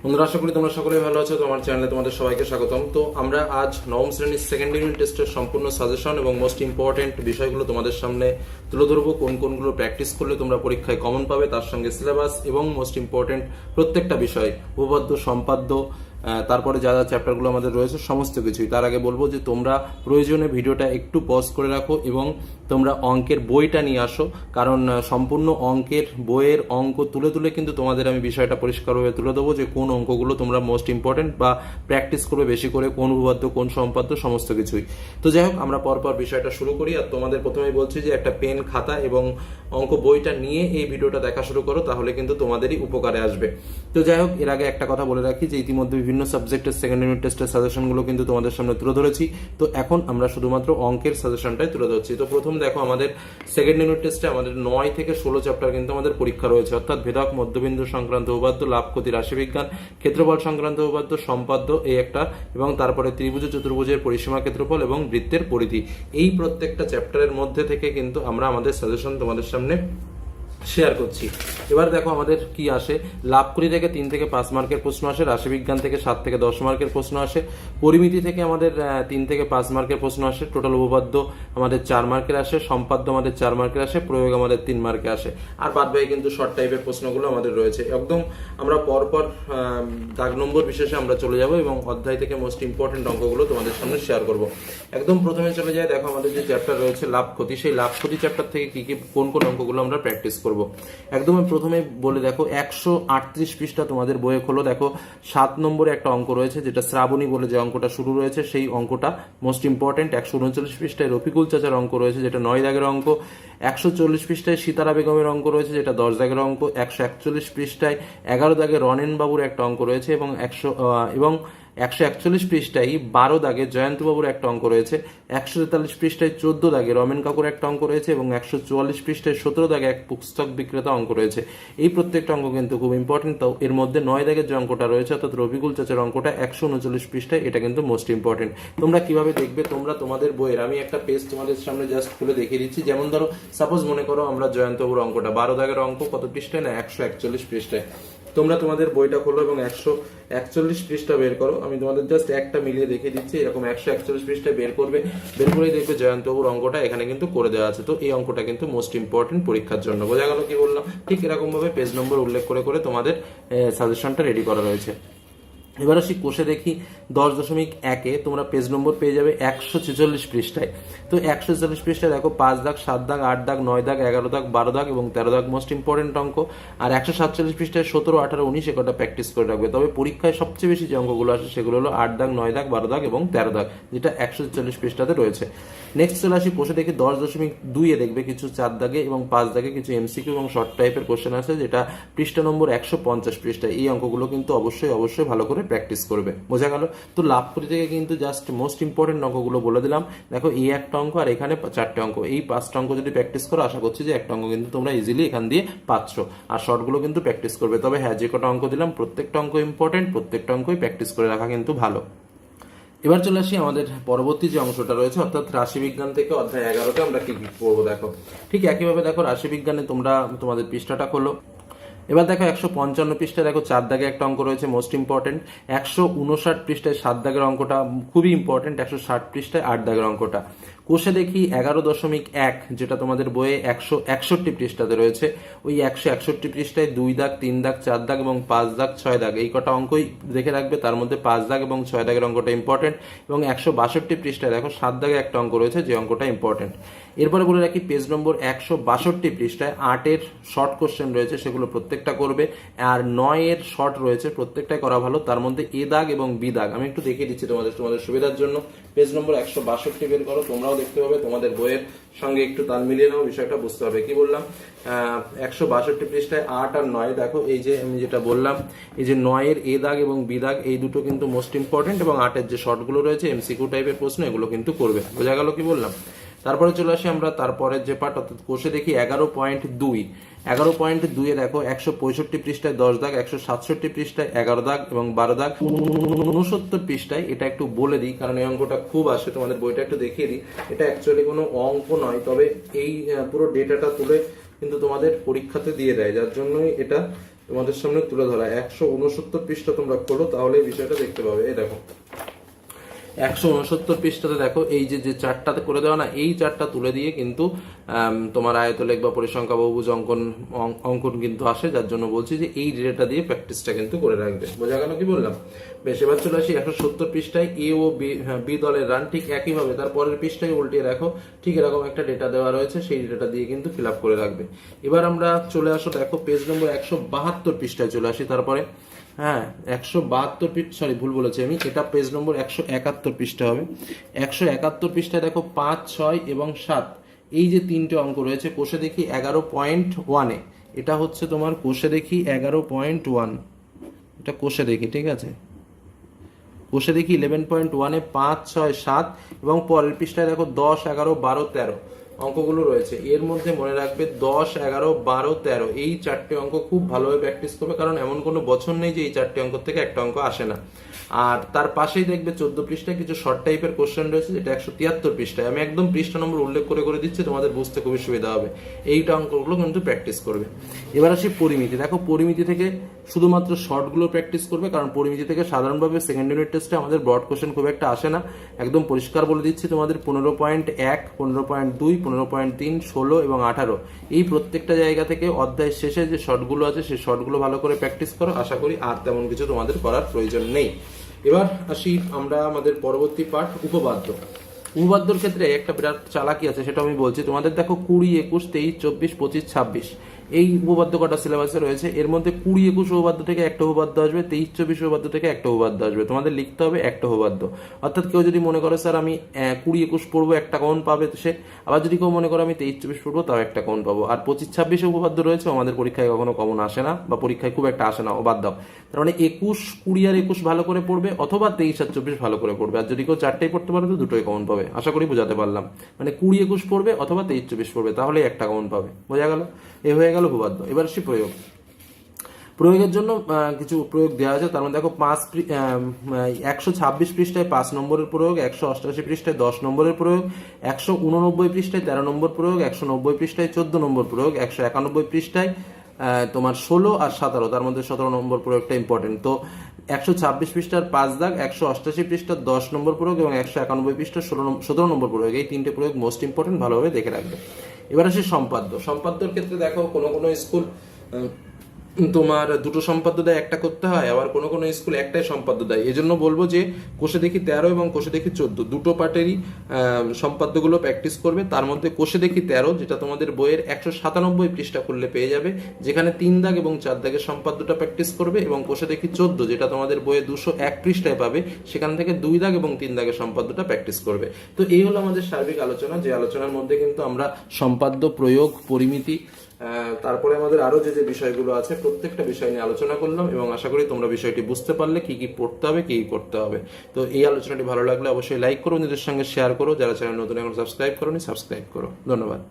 বন্ধুরা, আশা করি তোমরা সকলেই ভালো আছো। তোমার চ্যানেলে তোমাদের সবাইকে স্বাগতম। তো আমরা আজ নবম শ্রেণীর সেকেন্ড ইউনিট টেস্টের সম্পূর্ণ সাজেশন এবং মোস্ট ইম্পর্টেন্ট বিষয়গুলো তোমাদের সামনে তুলে ধরবো। কোন কোনগুলো প্র্যাকটিস করলে তোমরা পরীক্ষায় কমন পাবে, তার সঙ্গে সিলেবাস এবং মোস্ট ইম্পর্টেন্ট প্রত্যেকটা বিষয়, উপপাদ্য, সম্পাদ্য, তারপরে যা যা চ্যাপ্টারগুলো আমাদের রয়েছে সমস্ত কিছুই। তার আগে বলবো যে তোমরা প্রয়োজনে ভিডিওটা একটু পজ করে রাখো এবং তোমরা অঙ্কের বইটা নিয়ে আসো, কারণ সম্পূর্ণ অঙ্কের বইয়ের অঙ্ক তুলে তুলে কিন্তু তোমাদের আমি বিষয়টা পরিষ্কারভাবে তুলে দেবো যে কোন অঙ্কগুলো তোমরা মোস্ট ইম্পর্টেন্ট বা প্র্যাকটিস করবে বেশি করে, কোন উপপাদ্য, কোন সম্পাদ্য, সমস্ত কিছুই। তো যাই হোক, আমরা পরপর বিষয়টা শুরু করি। আর তোমাদের প্রথমেই বলছি যে একটা পেন, খাতা এবং অঙ্ক বইটা নিয়ে এই ভিডিওটা দেখা শুরু করো, তাহলে কিন্তু তোমাদেরই উপকারে আসবে। তো যাই হোক, এর আগে একটা কথা বলে রাখি যে ইতিমধ্যে বিভিন্ন সাবজেক্টের সেকেন্ড ইউনিট টেস্টের সাজেশনগুলো কিন্তু তোমাদের সামনে তুলে ধরেছি। তো এখন আমরা শুধুমাত্র অঙ্কের সাজেশনটাই তুলে ধরছি। তো প্রথম দেখো, আমাদের সেকেন্ড ইউনিট টেস্টে আমাদের 9 থেকে 16 চ্যাপ্টার কিন্তু আমাদের পরীক্ষা রয়েছে, অর্থাৎ ভেদক, মধ্যবিন্দু সংক্রান্ত উপপাদ্য, লাভ ক্ষতি, রাশিবিজ্ঞান, ক্ষেত্রফল সংক্রান্ত উপপাদ্য, সম্পাদ্য এই একটা, এবং তারপরে ত্রিভুজ, চতুর্ভুজের পরিসীমা, ক্ষেত্রফল এবং বৃত্তের পরিধি। এই প্রত্যেকটা চ্যাপ্টারের মধ্যে থেকে কিন্তু আমরা আমাদের সাজেশন তোমাদের সামনে শেয়ার করছি। এবার দেখো আমাদের কি আসে। লাভ ক্ষতি থেকে 3 থেকে 5 মার্কের প্রশ্ন আসে, রাশিবিজ্ঞান থেকে 7 থেকে 10 মার্কের প্রশ্ন আসে, পরিমিতি থেকে আমাদের 3 থেকে 5 মার্কের প্রশ্ন আসে, টোটাল উপপাদ্য আমাদের 4 মার্কের আসে, সম্পাদ্য আমাদের 4 মার্কের আসে, প্রয়োগ আমাদের 3 মার্কে আসে। আর বাদ বাকি কিন্তু শর্ট টাইপের প্রশ্নগুলো আমাদের রয়েছে। একদম আমরা পরপর দাগ নম্বর বিশেষে আমরা চলে যাব এবং অধ্যায় থেকে মোস্ট ইম্পর্টেন্ট অঙ্কগুলো তোমাদের সামনে শেয়ার করব। একদম প্রথমে চলে যায়, দেখো আমাদের যে চ্যাপ্টার রয়েছে লাভ ক্ষতি, সেই লাভ ক্ষতি চ্যাপ্টার থেকে কি কি কোন কোন অঙ্কগুলো আমরা প্র্যাকটিস করব। একদম প্রথমে বলে দেখো, 138 পৃষ্ঠা তোমাদের বইয়ে খোলো। দেখো 7 নম্বরে একটা অঙ্ক রয়েছে, যেটা শ্রাবণী বলে যে অঙ্কটা শুরু রয়েছে, সেই অঙ্কটা মোস্ট ইম্পর্টেন্ট। 139 পৃষ্ঠায় রফিকুল চাচার অঙ্ক রয়েছে, যেটা 9 দাগের অঙ্ক। 140 পৃষ্ঠায় সীতারা বেগমের অঙ্ক রয়েছে, যেটা 10 দাগের অঙ্ক। 141 পৃষ্ঠায় 11 দাগে রনেন বাবুর একটা অঙ্ক রয়েছে এবং 141 পৃষ্ঠায় 12 দাগে জয়ন্তবাবুর একটা অঙ্ক রয়েছে। 143 পৃষ্ঠায় 14 দাগে রমেন কাকুর একটা অঙ্ক রয়েছে এবং 144 পৃষ্ঠায় 17 দাগে এক পুস্তক বিক্রেতা অঙ্ক রয়েছে। এই প্রত্যেকটা অঙ্ক কিন্তু খুব ইম্পর্টেন্ট। তো এর মধ্যে 9 দাগের যে অঙ্কটা রয়েছে, অর্থাৎ রফিকুল চাচার অঙ্কটা 139 পৃষ্ঠায়, এটা কিন্তু মোস্ট ইম্পর্টেন্ট। তোমরা কিভাবে দেখবে, তোমরা তোমাদের বইয়ের, আমি একটা পেজ তোমাদের সামনে জাস্ট খুলে দেখিয়ে দিচ্ছি। যেমন ধরো, সাপোজ মনে করো আমরা জয়ন্তবাবুর অঙ্কটা 12 দাগের অঙ্ক, কত পৃষ্ঠায় না 141 পৃষ্ঠায়। তোমরা তোমাদের বইটা খোলো এবং 141 পৃষ্ঠা বের করো। আমি তোমাদের জাস্ট একটা মিলিয়ে দেখিয়ে দিচ্ছি। এরকম 141 পৃষ্ঠায় বের করবে, বের করেই দেখবে জয়ন্তবাবুর অঙ্কটা এখানে কিন্তু করে দেওয়া আছে। তো এই অঙ্কটা কিন্তু মোস্ট ইম্পর্টেন্ট পরীক্ষার জন্য। বোঝা গেল কি বললাম? ঠিক এরকম ভাবে পেজ নম্বর উল্লেখ করে করে তোমাদের সাজেশনটা রেডি করা রয়েছে। এবার আসি কোষে দেখি 10.1-এ তোমরা পেজ নম্বর পেয়ে যাবে 146 পৃষ্ঠায়। তো 146 পৃষ্ঠায় দেখো 5 দাগ, 7 দাগ, 8 দাগ, 9 দাগ, 11 দাগ, 12 দাগ এবং 13 দাগ মোস্ট ইম্পর্টেন্ট অঙ্ক। আর 147 পৃষ্ঠায় 17, 18, 19 একটা প্র্যাকটিস করে রাখবে। তবে পরীক্ষায় সবচেয়ে বেশি যে অঙ্কগুলো আসে সেগুলো হলো 8 দাগ, 9 দাগ, 12 দাগ এবং 13 দাগ, যেটা 146 পৃষ্ঠাতে রয়েছে। নেক্সট চলে আসি কোষে দেখি 10.2-এ দেখবে কিছু 4 দাগে এবং 5 দাগে কিছু এমসিকিউ এবং শর্ট টাইপের কোশ্চেন আছে, যেটা পৃষ্ঠা নম্বর 150 পৃষ্ঠায়। এই অঙ্কগুলো কিন্তু অবশ্যই ভালো করে প্র্যাকটিস করবে। বোঝা গেল? তো লাভ ক্ষতি থেকে কিন্তু জাস্ট মোস্ট ইম্পর্টেন্ট অঙ্কগুলো বলে দিলাম। দেখো এই একটা অঙ্ক আর এখানে 4টে অঙ্ক, এই 5টা অঙ্ক যদি প্র্যাকটিস করো, আশা করছি যে একটা অঙ্ক কিন্তু তোমরা ইজিলি এখান দিয়ে পাচ্ছ। আর শর্টগুলো কিন্তু প্র্যাকটিস করবে। তবে হ্যাঁ, যে কটা অঙ্ক দিলাম প্রত্যেকটা অঙ্ক ইম্পর্টেন্ট, প্রত্যেকটা অঙ্কই প্র্যাকটিস করে রাখা কিন্তু ভালো। এবার চলে আসি আমাদের পরবর্তী যে অংশটা রয়েছে, অর্থাৎ রাশিবিজ্ঞান থেকে অধ্যায় 11তে আমরা কি কি পড়বো। দেখো ঠিক একইভাবে দেখো রাশিবিজ্ঞানে তোমরা তোমাদের পৃষ্ঠাটা খোলো। এবার দেখো 155 পৃষ্ঠায় দেখো 4 দাগে একটা অঙ্ক রয়েছে, মোস্ট ইম্পর্টেন্ট। 159 পৃষ্ঠায় 7 দাগের অঙ্কটা খুবই ইম্পর্টেন্ট। 160 পৃষ্ঠায় 8 দাগের অঙ্কটা। কোষে দেখি 11.1, যেটা তোমাদের বইয়ে 161 পৃষ্ঠাতে রয়েছে। ওই 161 পৃষ্ঠায় 2 দাগ, 3 দাগ, 4 দাগ এবং 5 দাগ, 6 দাগ, এই কটা অঙ্কই দেখে রাখবে। তার মধ্যে 5 দাগ এবং 6 দাগের অঙ্কটা ইম্পর্টেন্ট। এবং 162 পৃষ্ঠায় দেখো 7 দাগে একটা অঙ্ক রয়েছে, যে অঙ্কটা ইম্পর্টেন্ট। এরপরে বলে রাখি পেজ নম্বর 162 পৃষ্ঠায় 8-এর শর্ট কোশ্চেন রয়েছে, সেগুলো প্রত্যেকটা করবে। আর 9-এর শর্ট রয়েছে, প্রত্যেকটাই করা ভালো। তার মধ্যে এ দাগ এবং বি দাগ আমি একটু দেখিয়ে দিচ্ছি তোমাদের সুবিধার জন্য। পেজ নম্বর 162 বের করো, তোমরাও দেখতে পাবে। তোমাদের বইয়ের সঙ্গে একটু তাল মিলিয়ে নাও, বিষয়টা বুঝতে হবে। কি বললাম? 162 পৃষ্ঠায় 8 আর 9 দেখো, এই যে আমি যেটা বললাম, এই যে 9-এর এ দাগ এবং বি দাগ, এই দুটো কিন্তু মোস্ট ইম্পর্টেন্ট। এবং 8-এর যে শর্টগুলো রয়েছে এমসিকিউ টাইপের প্রশ্ন, এগুলো কিন্তু করবে। বোঝা গেল কি বললাম? তারপরে চলে আসি আমরা তারপরের যে পার্ট, অর্থাৎ কোষে দেখি 11.2-এ দেখো 165 পৃষ্ঠায় 10 দাগ, 167 পৃষ্ঠায় 11 দাগ এবং 12 দাগ, 69 পৃষ্ঠায়, এটা একটু বলে দিই কারণ এই অঙ্কটা খুব আসে, তোমাদের বইটা একটু দেখিয়ে দিই। এটা অ্যাকচুয়ালি কোনো অঙ্ক নয়, তবে এই পুরো ডেটাটা তুলে কিন্তু তোমাদের পরীক্ষাতে দিয়ে দেয়, যার জন্যই এটা তোমাদের সামনে তুলে ধরা। 169 পৃষ্ঠা তোমরা খোলো, তাহলে এই বিষয়টা দেখতে পাবে। এই দেখো 169 পৃষ্ঠাতে দেখো এই যে যে চারটাতে করে দেওয়া না, এই চারটা তুলে দিয়ে কিন্তু তোমার আয়তলেখ বা পরিসংখ্যা বহুভুজ অঙ্কন কিন্তু আসে, যার জন্য বলছি যে এই ডেটা দিয়ে প্র্যাকটিসটা কিন্তু করে রাখবে। বোঝা গেল কি বললাম? বেশ, এবার চলে আসি 170 পৃষ্ঠায় এ ও বি দলের রান। ঠিক একইভাবে তার পরের পৃষ্ঠায় উল্টিয়ে দেখো, ঠিক এরকম একটা ডেটা দেওয়া রয়েছে, সেই ডেটা দিয়ে কিন্তু ফিল আপ করে রাখবে। এবার আমরা চলে আসো দেখো পেজ নম্বর 172 পৃষ্ঠায় চলে আসি। তারপরে হ্যাঁ 172 পৃষ্ঠা, সরি ভুল বলেছি আমি, এটা পেজ নম্বর 171 পৃষ্ঠা হবে। 171 পৃষ্ঠায় দেখো 5, 6 এবং 7 এই যে তিনটে অঙ্ক রয়েছে। কোষে দেখি 11.1-এ, এটা হচ্ছে তোমার কোষে দেখি 11.1, এটা কোষে দেখি, ঠিক আছে, কোষে দেখি 11.1-এ 5, 6, 7 এবং পরের পৃষ্ঠায় দেখো 10, 11, 12, 13 অঙ্কগুলো রয়েছে। এর মধ্যে মনে রাখবে 10, 11, 12, 13 এই চারটে অঙ্ক খুব ভালোভাবে প্র্যাকটিস করবে, কারণ এমন কোনো বছর নেই যে এই চারটে অঙ্ক থেকে একটা অঙ্ক আসে না। আর তার পাশেই দেখবে 14 পৃষ্ঠায় কিছু শর্ট টাইপের কোশ্চেন রয়েছে, যেটা 173 পৃষ্ঠায়। আমি একদম পৃষ্ঠা নম্বর উল্লেখ করে করে দিচ্ছি, তোমাদের বুঝতে খুবই সুবিধা হবে। এইটা অঙ্কগুলো কিন্তু প্র্যাকটিস করবে। এবার আসি পরিমিতি। দেখো পরিমিতি থেকে শুধুমাত্র শর্টগুলো প্র্যাকটিস করবে, কারণ পরিমিতি থেকে সাধারণভাবে সেকেন্ড ইউনিট টেস্টে আমাদের ব্রড কোশ্চেন খুব একটা আসে না। একদম পরিষ্কার বলে দিচ্ছি তোমাদের 15.1, 15.2, 15.3, 16 এবং 18 এই প্রত্যেকটা জায়গা থেকে অধ্যায়ের শেষে যে শর্টগুলো আছে সেই শর্টগুলো ভালো করে প্র্যাকটিস করো। আশা করি আর তেমন কিছু তোমাদের করার প্রয়োজন নেই। এবার আসি আমরা আমাদের পরবর্তী পাঠ, উপপাদ্য। উপপাদ্যর ক্ষেত্রে একটা বিরাট চালাকি আছে, সেটা আমি বলছি তোমাদের। দেখো 20, 21, 23, 24, 25, 26 এই উপপাদ্য কটা সিলেবাসে রয়েছে। এর মধ্যে 20, 21 উপপাদ্য থেকে একটা উপপাদ্য আসবে, 23, 24 উপপাদ্য থেকে একটা উপপাদ্য আসবে। তোমাদের লিখতে হবে একটা উপপাদ্য। অর্থাৎ কেউ যদি মনে করে স্যার আমি 20, 21 পড়বো, একটা কমন পাবে সে। আবার যদি কেউ মনে করে আমি 23, 24 পড়বো, তাও একটা কমন পাবো। আর 25, 26 উপপাদ্য রয়েছে, আমাদের পরীক্ষায় কখনো কমন আসে না, বা পরীক্ষায় খুব একটা আসে না, ও বাদ দাও। তার মানে 21, 20 আর 21 ভালো করে পড়বে, অথবা 23 আর 24 ভালো করে পড়বে। আর যদি কেউ চারটেই পড়তে পারে তো দুটোই কমন পাবে। আশা করি বোঝাতে পারলাম। মানে 20, 21 পড়বে অথবা 23, 24 পড়বে, তাহলে একটা কমন পাবে। বোঝা গেল? এ হয়ে গেল উপপাদ্য। এবার আসি প্রয়োগ। প্রয়োগের জন্য কিছু প্রয়োগ দেওয়া আছে। তার মধ্যে দেখো 126 পৃষ্ঠায় 5 নম্বরের প্রয়োগ, 188 পৃষ্ঠায় 10 নম্বরের প্রয়োগ, 189 পৃষ্ঠায় 13 নম্বর প্রয়োগ, 190 পৃষ্ঠায় 14 নম্বর প্রয়োগ, 191 পৃষ্ঠায় তোমার 16 আর 17, তার মধ্যে 17 নম্বর প্রয়োগটা ইম্পর্টেন্ট। তো 126 পৃষ্ঠার 5 দাগ, 188 পৃষ্ঠার 10 নম্বর প্রয়োগ এবং 191 পৃষ্ঠার 17 নম্বর প্রয়োগ, এই তিনটে প্রয়োগ মোস্ট ইম্পর্টেন্ট, ভালোভাবে দেখে রাখবে। এবার আসি সম্পাদ্য। সম্পাদ্যর ক্ষেত্রে দেখো কোনো কোনো স্কুল তোমার দুটো সম্পাদ্য দেয়, একটা করতে হয়, আবার কোনো কোনো স্কুল একটাই সম্পাদ্য দেয়। এই জন্য বলবো যে কোষে দেখি 13 এবং কোষে দেখি 14 দুটো পার্টেরই সম্পাদ্যগুলো প্র্যাকটিস করবে। তার মধ্যে কোষে দেখি 13, যেটা তোমাদের বইয়ের 197 পৃষ্ঠা খুললে পেয়ে যাবে, যেখানে 3 দাগ এবং 4 দাগের সম্পাদ্যটা প্র্যাকটিস করবে। এবং কোষে দেখি 14, যেটা তোমাদের বইয়ে 201 পৃষ্ঠায় পাবে, সেখান থেকে 2 দাগ এবং 3 দাগের সম্পাদ্যটা প্র্যাকটিস করবে। তো এই হলো আমাদের সার্বিক আলোচনা, যে আলোচনার মধ্যে কিন্তু আমরা সম্পাদ্য, প্রয়োগ, পরিমিতি, তারপরে আমাদের আরো যে যে বিষয়গুলো আছে প্রত্যেকটা বিষয় নিয়ে আলোচনা করলাম, এবং আশা করি তোমরা বিষয়টি বুঝতে পারলে কি কি পড়তে হবে, কি কি করতে হবে। তো এই আলোচনাটি ভালো লাগলে অবশ্যই লাইক করো, নিজের সঙ্গে শেয়ার করো। যারা চ্যানেল নতুন এখন সাবস্ক্রাইব করোনি, সাবস্ক্রাইব করো। ধন্যবাদ।